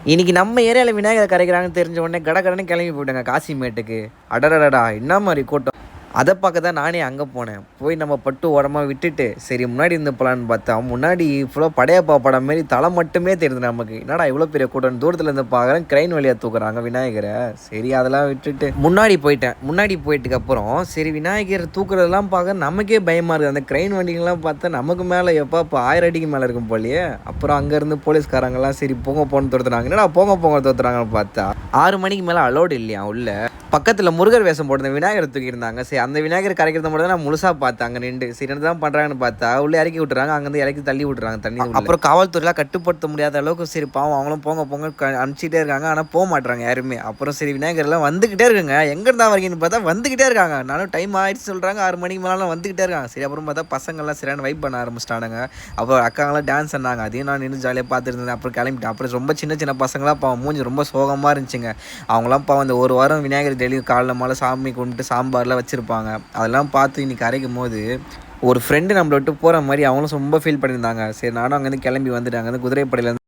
இன்னைக்கு நம்ம ஏரியாவில் விநாயகர் கரைக்கிறாங்கன்னு தெரிஞ்ச உடனே கடகடன்னு கிளம்பி போயிட்டாங்க காசிமேட்டுக்கு. அடடடடா என்ன மாதிரி கூட்டம்! அதை பார்க்க தான் நானே அங்கே போனேன். போய் நம்ம பட்டு ஓரமாக விட்டுட்டு சரி முன்னாடி இருந்து போகலான்னு பார்த்தா முன்னாடி ஃபுல்லாக படையப்பா படம் மாரி தலை மட்டுமே தெரியுது நமக்கு. என்னடா இவ்வளோ பெரிய கூட்டம், தூரத்தில் இருந்து பார்க்குறேன் கிரைன் வழியாக தூக்குறாங்க விநாயகரை. சரி அதெல்லாம் விட்டுட்டு முன்னாடி போயிட்டேன். முன்னாடி போயிட்டுக்கு அப்புறம் சரி விநாயகர் தூக்குறதெல்லாம் பார்க்க நமக்கே பயமாக இருக்குது. அந்த கிரைன் வண்டிங்கெல்லாம் பார்த்தா நமக்கு மேலே எப்போ இப்போ 1000 அடிக்கு மேலே இருக்கும் போலையே. அப்புறம் அங்கேருந்து போலீஸ்காரங்கெல்லாம் சரி போங்கன்னு துரத்துறாங்க. என்னடா போங்க துரத்துறாங்கன்னு பார்த்தா 6 மணிக்கு மேலே அலோடு இல்லையா உள்ள. பக்கத்தில் முருகர் வேஷம் போட்டு விநாயகர் தூக்கியிருந்தாங்க. சரி அந்த விநாயகர் கரைக்கிறத மட்டும் தான் நான் முழுசாக பார்த்தேன் அங்கே நின்று. சரி என்ன தான் பண்ணுறாங்கன்னு பார்த்தா உள்ளே இறக்கி விட்டுறாங்க, அங்கேருந்து இறக்கி தள்ளி விட்டுறாங்க தண்ணி. அப்புறம் காவல்துறையெலாம் கட்டுப்படுத்த முடியாத அளவுக்கு சரி பாவம் அவங்களும் போங்க அனுப்பிச்சிட்டே இருக்காங்க. ஆனால் போக மாட்டுறாங்க யாருமே. அப்புறம் சரி விநாயகர்லாம் வந்துக்கிட்டே இருக்குங்க. எங்கேருந்தா வரீங்கன்னு பார்த்தா வந்துக்கிட்டே இருக்காங்க. நானும் டைம் ஆகிடுச்சு சொல்கிறாங்க, 6 மணிக்கு மேலாம் வந்துக்கிட்டே இருக்காங்க. சரி அப்புறம் பார்த்தா பசங்கள்லாம் சரியான வைப் பண்ண ஆரம்பிச்சிட்டானுங்க. அப்புறம் அக்காங்களாம் டான்ஸ் பண்ணாங்க. அதையும் நான் நின்று ஜாலியாக பார்த்துருந்தேன். அப்புறம் கிளம்பிட்டேன். அப்புறம் ரொம்ப சின்ன பசங்களாம் பாவம் மூஞ்சி ரொம்ப சோகமாக இருந்துச்சுங்க. அவங்களாம் பாவம் இந்த ஒரு வாரம் விநாயகர் டெய்லியும் காலைல மாலை சாமி கும்பிட்டு சாம்பார்லாம் வச்சுருப்பாங்க. அதெல்லாம் பார்த்து இன்றைக்கி அரைக்கும் போது ஒரு ஃப்ரெண்டு நம்மளை விட்டு போகிற மாதிரி அவங்களும் ரொம்ப ஃபீல் பண்ணியிருந்தாங்க. சரி நானும் அங்கேருந்து கிளம்பி வந்துட்டு அங்கேருந்து குதிரைப்படையிலேருந்து